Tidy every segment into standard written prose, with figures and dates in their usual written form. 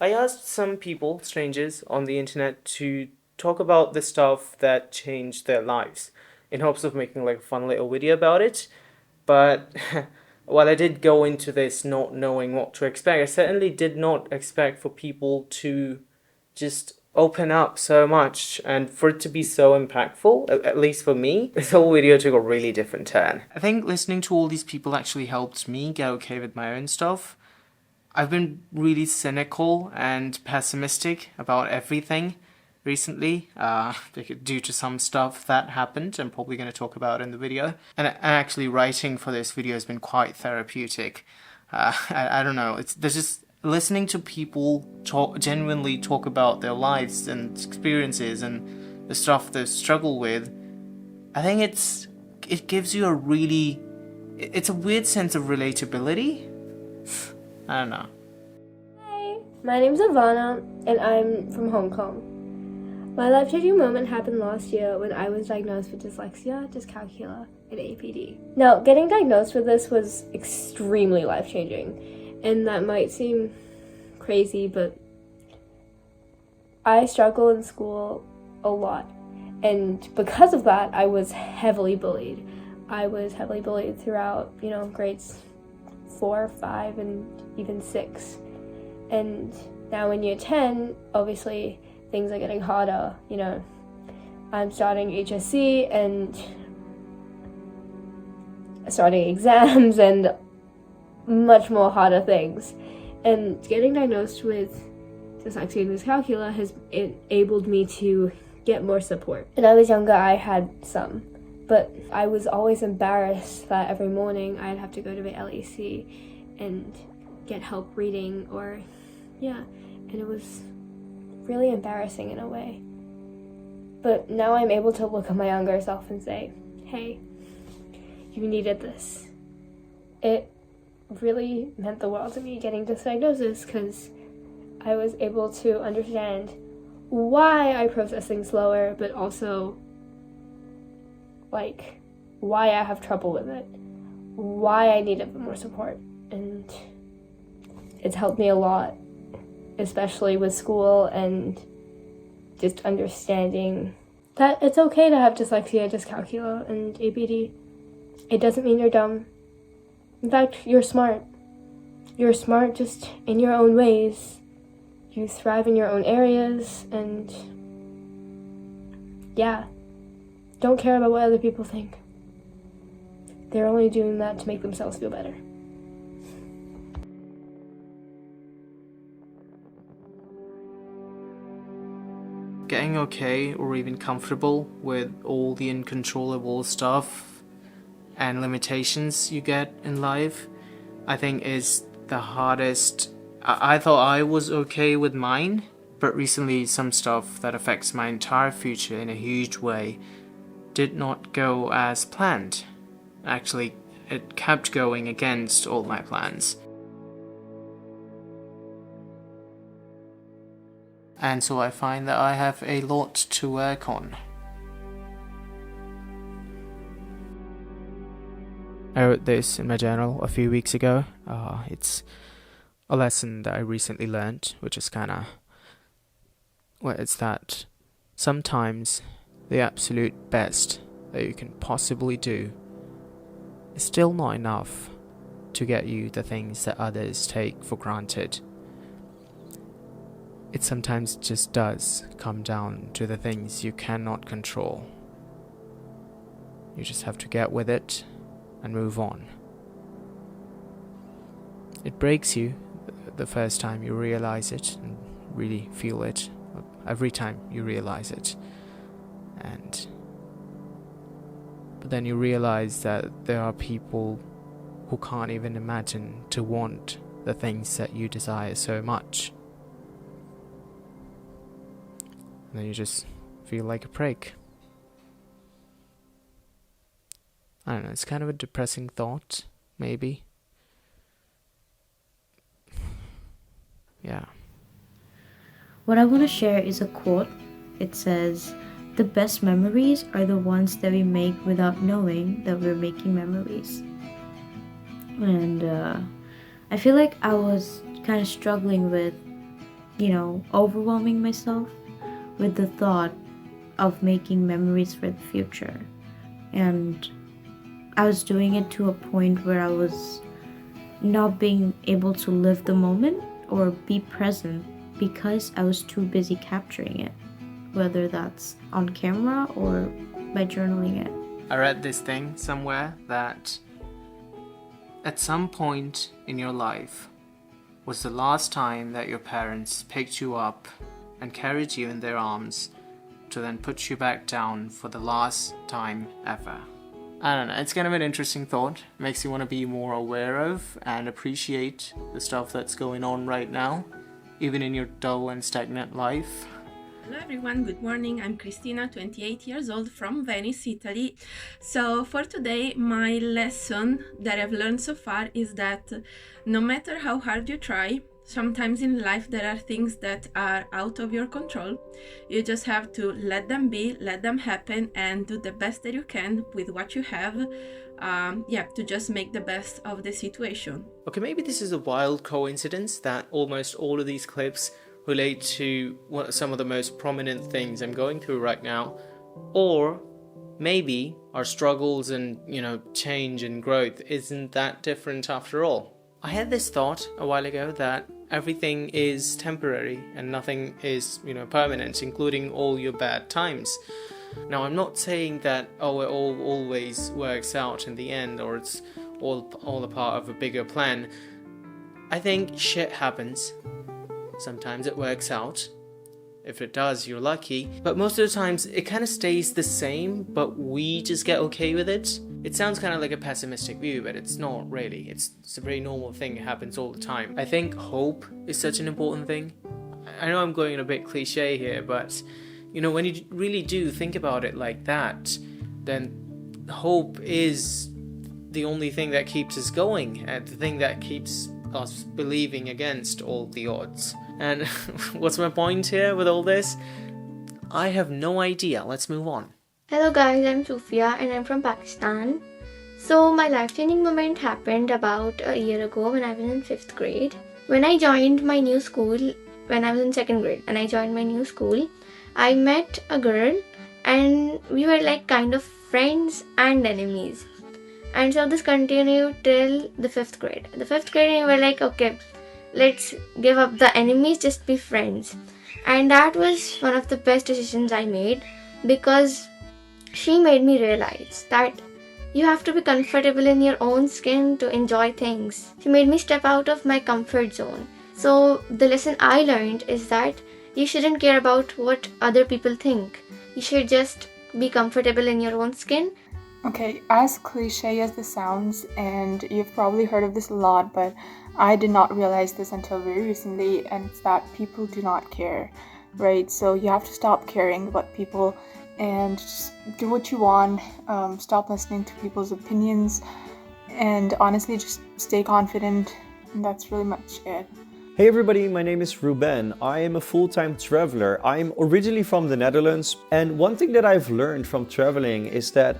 I asked some people, strangers, on the internet to talk about the stuff that changed their lives in hopes of making like a fun little video about it. But while I did go into this not knowing what to expect, I certainly did not expect for people to just open up so much and for it to be so impactful, at least for me. This whole video took a really different turn. I think listening to all these people actually helped me get okay with my own stuff. I've been really cynical and pessimistic about everything recently, due to some stuff that happened. I'm probably going to talk about in the video. And actually, writing for this video has been quite therapeutic. I don't know. There's just listening to people genuinely talk about their lives and experiences and the stuff they struggle with. I think it gives you it's a weird sense of relatability. I don't know. Hi, my name's Ivana, and I'm from Hong Kong. My life-changing moment happened last year when I was diagnosed with dyslexia, dyscalculia, and APD. Now, getting diagnosed with this was extremely life-changing, and that might seem crazy, but I struggle in school a lot, and because of that, I was heavily bullied. I was heavily bullied throughout, grades 4, 5, and even 6. And now in year 10, obviously things are getting harder. I'm starting HSC and starting exams and much more harder things. And getting diagnosed with dyslexia and dyscalculia has enabled me to get more support. When I was younger, I had some. But I was always embarrassed that every morning I'd have to go to the LEC and get help reading and it was really embarrassing in a way. But now I'm able to look at my younger self and say, hey, you needed this. It really meant the world to me getting this diagnosis because I was able to understand why I process things slower, but also why I have trouble with it, why I needed more support, and it's helped me a lot, especially with school and just understanding that it's okay to have dyslexia, dyscalculia, and APD. It doesn't mean you're dumb. In fact, you're smart. You're smart just in your own ways. You thrive in your own areas, and don't care about what other people think. They're only doing that to make themselves feel better. Getting okay or even comfortable with all the uncontrollable stuff and limitations you get in life, I think is the hardest. I thought I was okay with mine, but recently some stuff that affects my entire future in a huge way did not go as planned. Actually, it kept going against all my plans. And so I find that I have a lot to work on. I wrote this in my journal a few weeks ago. It's a lesson that I recently learned, which is it's that sometimes the absolute best that you can possibly do is still not enough to get you the things that others take for granted. It sometimes just does come down to the things you cannot control. You just have to get with it and move on. It breaks you the first time you realize it and really feel it, every time you realize it. But then you realize that there are people who can't even imagine to want the things that you desire so much. And then you just feel like a prig. I don't know, it's kind of a depressing thought, maybe. Yeah. What I want to share is a quote. It says, "The best memories are the ones that we make without knowing that we're making memories." And I feel like I was kind of struggling with overwhelming myself with the thought of making memories for the future. And I was doing it to a point where I was not being able to live the moment or be present because I was too busy capturing it, whether that's on camera or by journaling it. I read this thing somewhere that at some point in your life was the last time that your parents picked you up and carried you in their arms to then put you back down for the last time ever. I don't know, it's kind of an interesting thought. Makes you want to be more aware of and appreciate the stuff that's going on right now, even in your dull and stagnant life. Hello everyone, good morning. I'm Cristina, 28 years old from Venice, Italy. So for today, my lesson that I've learned so far is that no matter how hard you try, sometimes in life there are things that are out of your control. You just have to let them be, let them happen, and do the best that you can with what you have. To just make the best of the situation. Okay, maybe this is a wild coincidence that almost all of these clips relate to some of the most prominent things I'm going through right now. Or maybe our struggles and, change and growth isn't that different after all. I had this thought a while ago that everything is temporary and nothing is, permanent, including all your bad times. Now, I'm not saying that, it all always works out in the end, or it's all a part of a bigger plan. I think shit happens. Sometimes it works out. If it does, you're lucky. But most of the times, it kind of stays the same, but we just get okay with it. It sounds kind of like a pessimistic view, but it's not really. It's a very normal thing. It happens all the time. I think hope is such an important thing. I know I'm going a bit cliche here, but when you really do think about it like that, then hope is the only thing that keeps us going, and the thing that keeps us believing against all the odds. And what's my point here with all this? I have no idea. Let's move on. Hello guys, I'm Sufia and I'm from Pakistan. So my life-changing moment happened about a year ago when I was in 5th grade. When I joined my new school, when I was in 2nd grade and I joined my new school, I met a girl and we were like kind of friends and enemies. And so this continued till the 5th grade. The 5th grade we were like, okay, let's give up the enemies, just be friends. And that was one of the best decisions I made, because she made me realize that you have to be comfortable in your own skin to enjoy things. She made me step out of my comfort zone. So the lesson I learned is that you shouldn't care about what other people think. You should just be comfortable in your own skin. Okay, as cliche as this sounds, and you've probably heard of this a lot, but I did not realize this until very recently, and it's that people do not care, right? So you have to stop caring about people and just do what you want, stop listening to people's opinions, and honestly just stay confident, and that's really much it. Hey everybody, my name is Ruben. I am a full-time traveler. I'm originally from the Netherlands, and one thing that I've learned from traveling is that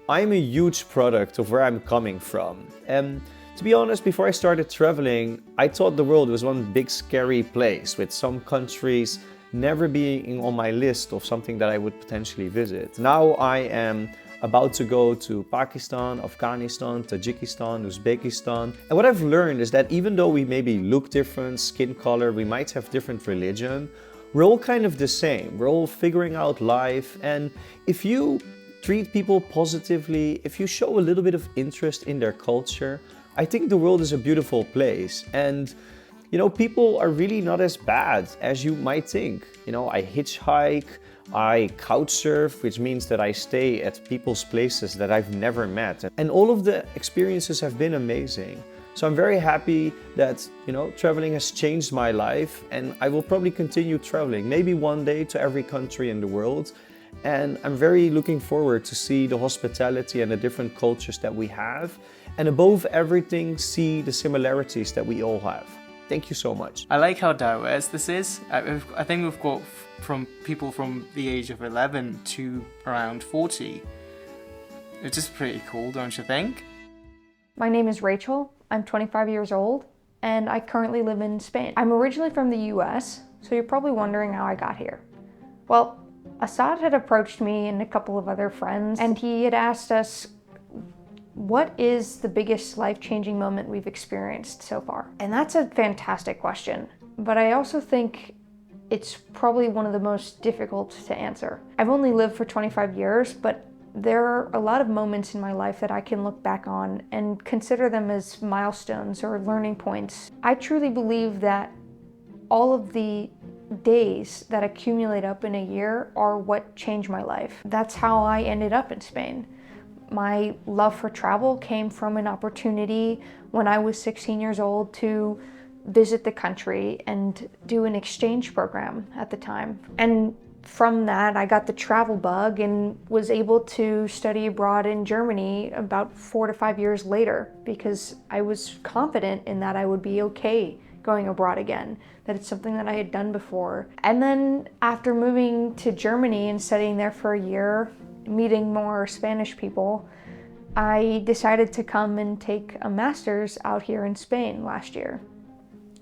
I'm a huge product of where I'm coming from. And to be honest, before I started traveling, I thought the world was one big scary place, with some countries never being on my list of something that I would potentially visit. Now I am about to go to Pakistan, Afghanistan, Tajikistan, Uzbekistan. And what I've learned is that even though we maybe look different, skin color, we might have different religion, we're all kind of the same. We're all figuring out life. And if you treat people positively, if you show a little bit of interest in their culture, I think the world is a beautiful place. And people are really not as bad as you might think. I hitchhike, I couch surf, which means that I stay at people's places that I've never met. And all of the experiences have been amazing. So I'm very happy that, traveling has changed my life, and I will probably continue traveling, maybe one day to every country in the world. And I'm very looking forward to see the hospitality and the different cultures that we have. And above everything, see the similarities that we all have. Thank you so much. I like how diverse this is. I think we've got from people from the age of 11 to around 40. It's just pretty cool, don't you think? My name is Rachel. I'm 25 years old, and I currently live in Spain. I'm originally from the US, So you're probably wondering how I got here. Well, Assad had approached me and a couple of other friends, and he had asked us, what is the biggest life-changing moment we've experienced so far? And that's a fantastic question, but I also think it's probably one of the most difficult to answer. I've only lived for 25 years, but there are a lot of moments in my life that I can look back on and consider them as milestones or learning points. I truly believe that all of the days that accumulate up in a year are what changed my life. That's how I ended up in Spain. My love for travel came from an opportunity when I was 16 years old to visit the country and do an exchange program at the time. And from that, I got the travel bug and was able to study abroad in Germany about 4 to 5 years later because I was confident in that I would be okay going abroad again, that it's something that I had done before. And then after moving to Germany and studying there for a year, meeting more Spanish people, I decided to come and take a master's out here in Spain last year.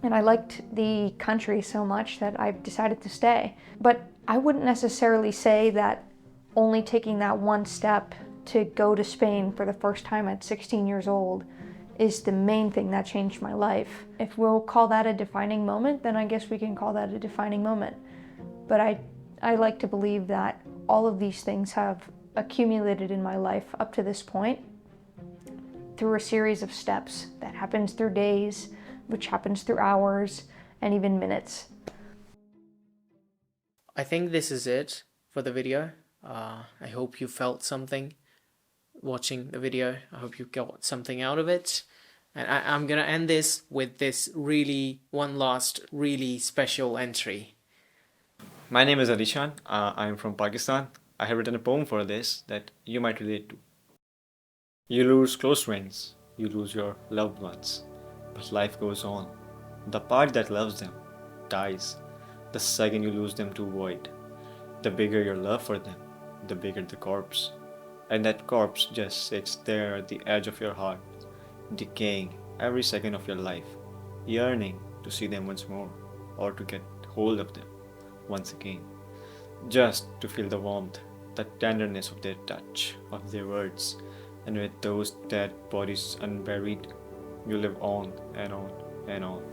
And I liked the country so much that I decided to stay. But I wouldn't necessarily say that only taking that one step to go to Spain for the first time at 16 years old is the main thing that changed my life. If we'll call that a defining moment, then I guess we can call that a defining moment. But I like to believe that all of these things have accumulated in my life up to this point through a series of steps that happens through days, which happens through hours, and even minutes. I think this is it for the video. I hope you felt something watching the video. I hope you got something out of it. And I'm gonna end this with this one last really special entry. My name is Adishan. I am from Pakistan. I have written a poem for this that you might relate to. You lose close friends, you lose your loved ones, but life goes on. The part that loves them dies the second you lose them to void. The bigger your love for them, the bigger the corpse. And that corpse just sits there at the edge of your heart, decaying every second of your life, yearning to see them once more, or to get hold of them once again, just to feel the warmth, the tenderness of their touch, of their words. And with those dead bodies unburied, you live on and on and on.